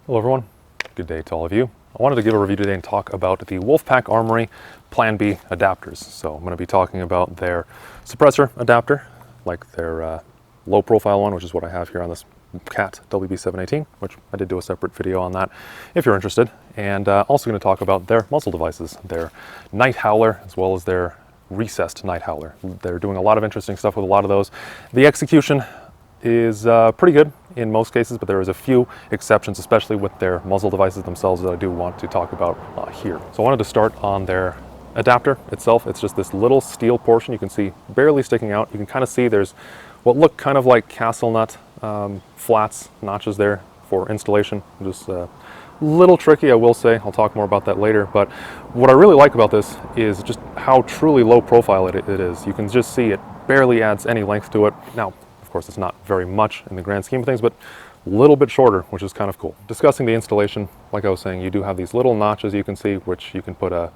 Hello everyone, good day to all of you. I wanted to give a review today and talk about the Wolfpack Armory Plan B adapters. So I'm going to be talking about their suppressor adapter, like their low profile one, which is what I have here on this Cat WB718, which I did do a separate video on that if you're interested. And also going to talk about their muzzle devices, their Night Howler as well as their recessed Night Howler. They're doing a lot of interesting stuff with a lot of those. The execution is pretty good in most cases, but there is a few exceptions, especially with their muzzle devices themselves, that I do want to talk about here. So I wanted to start on their adapter itself. It's just this little steel portion you can see barely sticking out. You can kind of see there's what look kind of like castle nut flats, notches there for installation. Just a little tricky, I will say. I'll talk more about that later, but what I really like about this is just how truly low profile it is. You can just see it barely adds any length to it. Now, of course, it's not very much in the grand scheme of things, but a little bit shorter, which is kind of cool. Discussing the installation, like I was saying, you do have these little notches you can see, which you can put a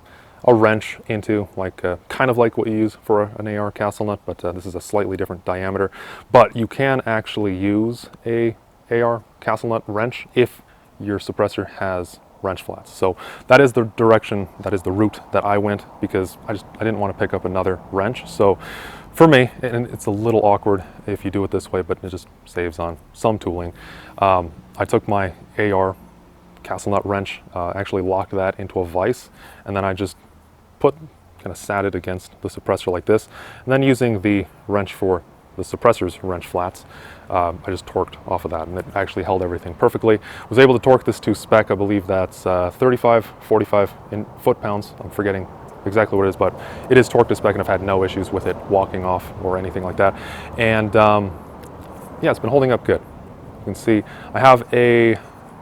wrench into, like kind of like what you use for an AR castle nut, but this is a slightly different diameter. But you can actually use a AR castle nut wrench if your suppressor has wrench flats. So that is the direction, that is the route that I went, because I didn't want to pick up another wrench. So for me, and it's a little awkward if you do it this way, but it just saves on some tooling. I took my AR castle nut wrench, actually locked that into a vise, and then I just kind of sat it against the suppressor like this, and then using the wrench for the suppressor's wrench flats, I just torqued off of that, and it actually held everything perfectly. Was able to torque this to spec. I believe that's 35, 45 in foot-pounds. I'm forgetting exactly what it is, but it is torqued to spec, and I've had no issues with it walking off or anything like that. And yeah, it's been holding up good. You can see I have a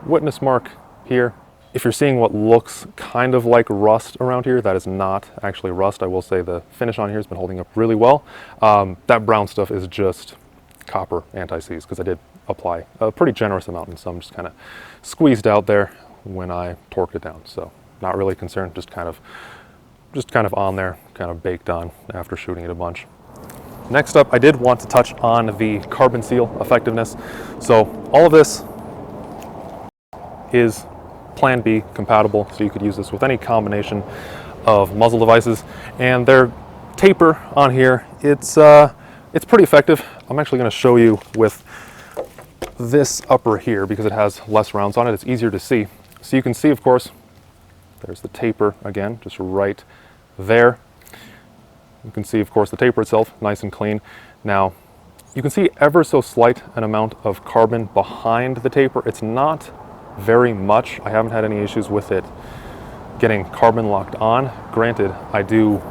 witness mark here. If you're seeing what looks kind of like rust around here, that is not actually rust. I will say the finish on here has been holding up really well. That brown stuff is just copper anti-seize, because I did apply a pretty generous amount, and some just kind of squeezed out there when I torqued it down. So not really concerned, just kind of on there, kind of baked on after shooting it a bunch. Next up, I did want to touch on the carbon seal effectiveness. So all of this is Plan B compatible, so you could use this with any combination of muzzle devices. And their taper on here, it's pretty effective. I'm actually going to show you with this upper here, because it has less rounds on it. It's easier to see. So you can see, of course, there's the taper again, just right there. You can see, of course, the taper itself, nice and clean. Now, you can see ever so slight an amount of carbon behind the taper. It's not very much. I haven't had any issues with it getting carbon locked on. Granted, I do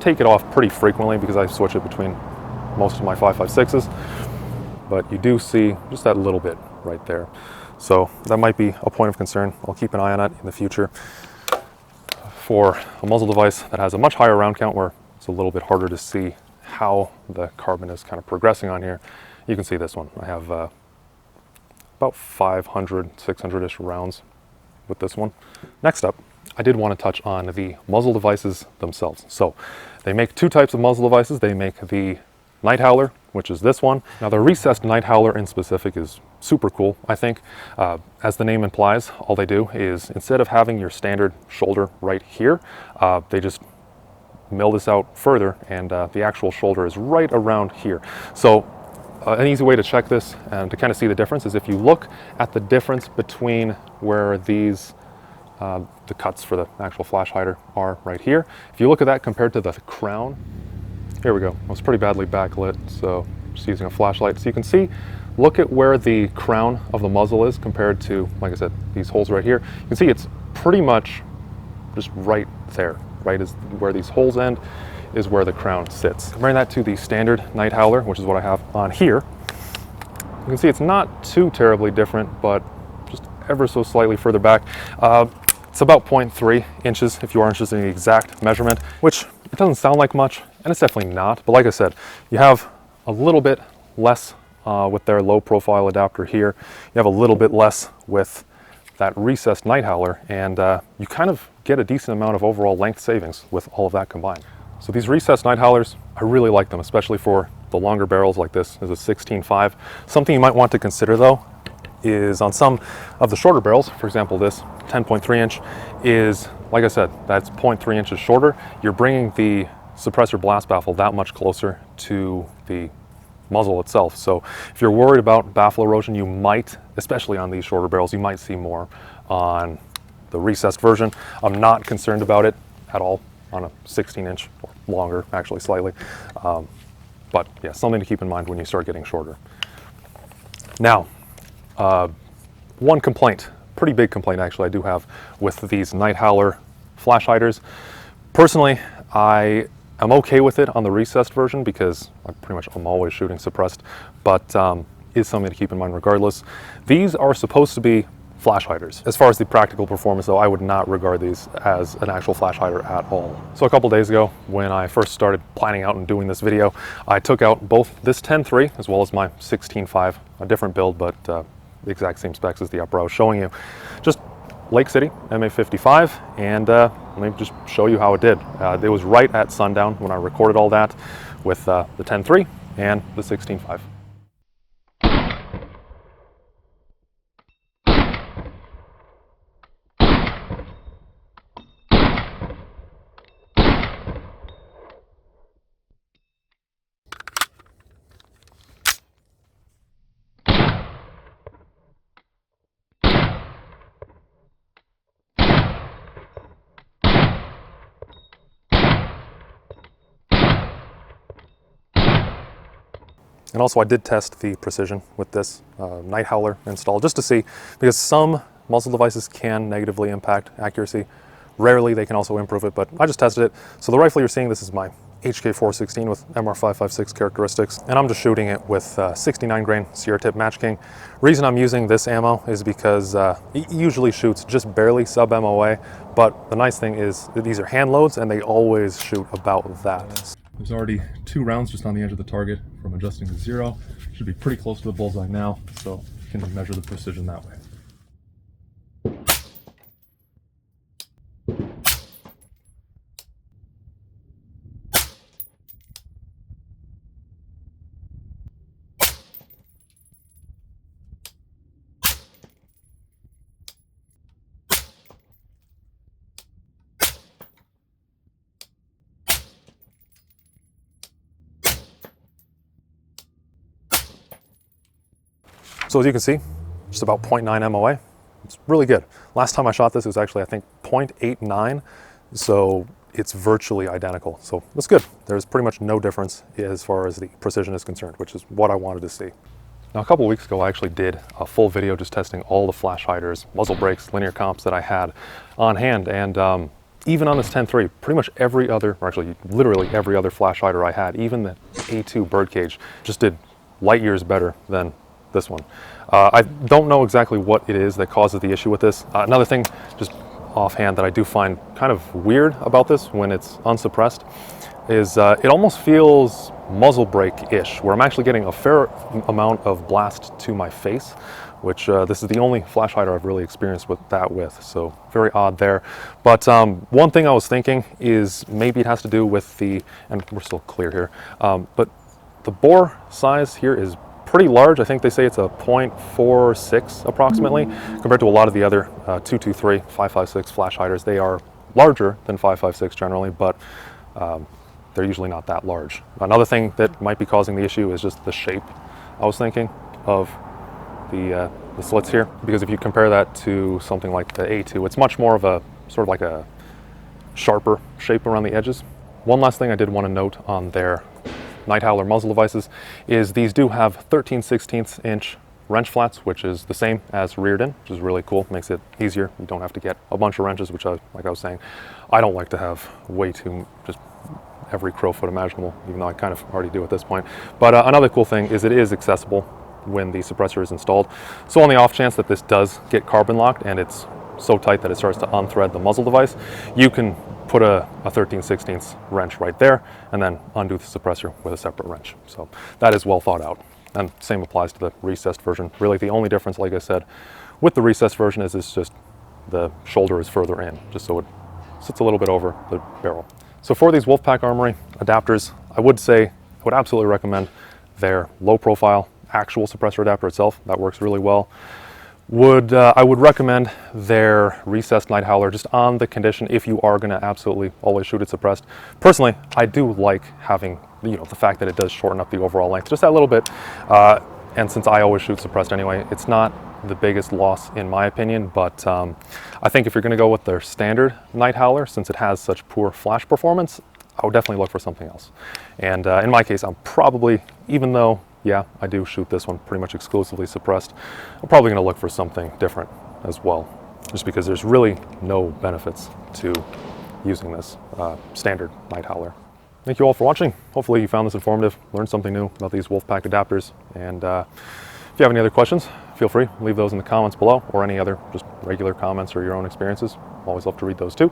take it off pretty frequently because I switch it between most of my 5.56s, but you do see just that little bit right there. So that might be a point of concern. I'll keep an eye on that in the future. For a muzzle device that has a much higher round count, where it's a little bit harder to see how the carbon is kind of progressing on here, you can see this one. I have about 500, 600-ish rounds with this one. Next up, I did want to touch on the muzzle devices themselves. So they make two types of muzzle devices. They make the Night Howler, which is this one. Now the recessed Night Howler in specific is super cool, I think. As the name implies, all they do is, instead of having your standard shoulder right here, they just mill this out further, and the actual shoulder is right around here. So an easy way to check this and to kind of see the difference is if you look at the difference between where these the cuts for the actual flash hider are right here. If you look at that compared to the crown, here we go. It was pretty badly backlit, so just using a flashlight. So you can see, look at where the crown of the muzzle is compared to, like I said, these holes right here. You can see it's pretty much just right there, right is where these holes end, is where the crown sits. Comparing that to the standard Night Howler, which is what I have on here, you can see it's not too terribly different, but just ever so slightly further back. It's about 0.3 inches if you are interested in the exact measurement, which it doesn't sound like much, and it's definitely not. But like I said, you have a little bit less with their low profile adapter here. You have a little bit less with that recessed Night Howler, and you kind of get a decent amount of overall length savings with all of that combined. So these recessed Night Howlers, I really like them, especially for the longer barrels like this. This is a 16.5. Something you might want to consider though is on some of the shorter barrels, for example, this 10.3 inch is, like I said, that's 0.3 inches shorter. You're bringing the suppressor blast baffle that much closer to the muzzle itself. So if you're worried about baffle erosion, you might, especially on these shorter barrels, you might see more on the recessed version. I'm not concerned about it at all on a 16 inch or longer, actually slightly. But yeah, something to keep in mind when you start getting shorter. Now, one complaint, pretty big complaint actually, I do have with these Night Howler flash hiders. Personally, I am okay with it on the recessed version because I'm always shooting suppressed, but is something to keep in mind regardless. These are supposed to be flash hiders. As far as the practical performance though, I would not regard these as an actual flash hider at all. So a couple days ago, when I first started planning out and doing this video, I took out both this 10.3 as well as my 16.5, a different build, but the exact same specs as the upper I was showing you. Just Lake City MA55, and let me just show you how it did. It was right at sundown when I recorded all that with the 10.3 and the 16.5. And also I did test the precision with this Night Howler install just to see, because some muzzle devices can negatively impact accuracy. Rarely they can also improve it, but I just tested it. So the rifle you're seeing, this is my HK416 with MR556 characteristics, and I'm just shooting it with 69 grain Sierra Tip Match King. Reason I'm using this ammo is because it usually shoots just barely sub MOA, but the nice thing is that these are hand loads and they always shoot about that. There's already 2 rounds just on the edge of the target from adjusting to 0. Should be pretty close to the bullseye now, so you can measure the precision that way. So as you can see, just about 0.9 MOA. It's really good. Last time I shot this, it was actually, I think, 0.89. So it's virtually identical. So that's good. There's pretty much no difference as far as the precision is concerned, which is what I wanted to see. Now, a couple weeks ago, I actually did a full video just testing all the flash hiders, muzzle brakes, linear comps that I had on hand. And even on this 10.3, pretty much every other, or actually literally every other flash hider I had, even the A2 birdcage, just did light years better than this one. I don't know exactly what it is that causes the issue with this. Another thing, just offhand, that I do find kind of weird about this when it's unsuppressed is it almost feels muzzle brake-ish, where I'm actually getting a fair amount of blast to my face, which this is the only flash hider I've really experienced with that with, so very odd there. But one thing I was thinking is maybe it has to do with the, and we're still clear here, but the bore size here is pretty large. I think they say it's a 0.46 approximately, compared to a lot of the other 223, 556 flash hiders. They are larger than 556 generally, but they're usually not that large. Another thing that might be causing the issue is just the shape, I was thinking, of the slits here, because if you compare that to something like the A2, it's much more of a sort of like a sharper shape around the edges. One last thing I did want to note on their Night Howler muzzle devices is these do have 13/16 inch wrench flats, which is the same as reared in, which is really cool. Makes it easier. You don't have to get a bunch of wrenches, which like I was saying, I don't like to have way too, just every crow foot imaginable, even though I kind of already do at this point. But another cool thing is it is accessible when the suppressor is installed. So on the off chance that this does get carbon locked and it's so tight that it starts to unthread the muzzle device, you can put a 13/16 wrench right there and then undo the suppressor with a separate wrench. So that is well thought out. And same applies to the recessed version. Really the only difference, like I said, with the recessed version is it's just the shoulder is further in, just so it sits a little bit over the barrel. So for these Wolfpack Armory adapters, I would absolutely recommend their low profile actual suppressor adapter itself. That works really well. I would recommend their recessed Night Howler just on the condition if you are going to absolutely always shoot it suppressed. Personally, I do like having, the fact that it does shorten up the overall length just that little bit. And since I always shoot suppressed anyway, it's not the biggest loss in my opinion, but I think if you're going to go with their standard Night Howler, since it has such poor flash performance, I would definitely look for something else. And in my case, I'm probably, even though yeah, I do shoot this one pretty much exclusively suppressed, I'm probably going to look for something different as well, just because there's really no benefits to using this standard Night Howler. Thank you all for watching. Hopefully you found this informative, learned something new about these Wolfpack adapters, and if you have any other questions, feel free, leave those in the comments below, or any other just regular comments or your own experiences. Always love to read those too.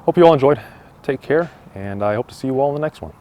Hope you all enjoyed. Take care, and I hope to see you all in the next one.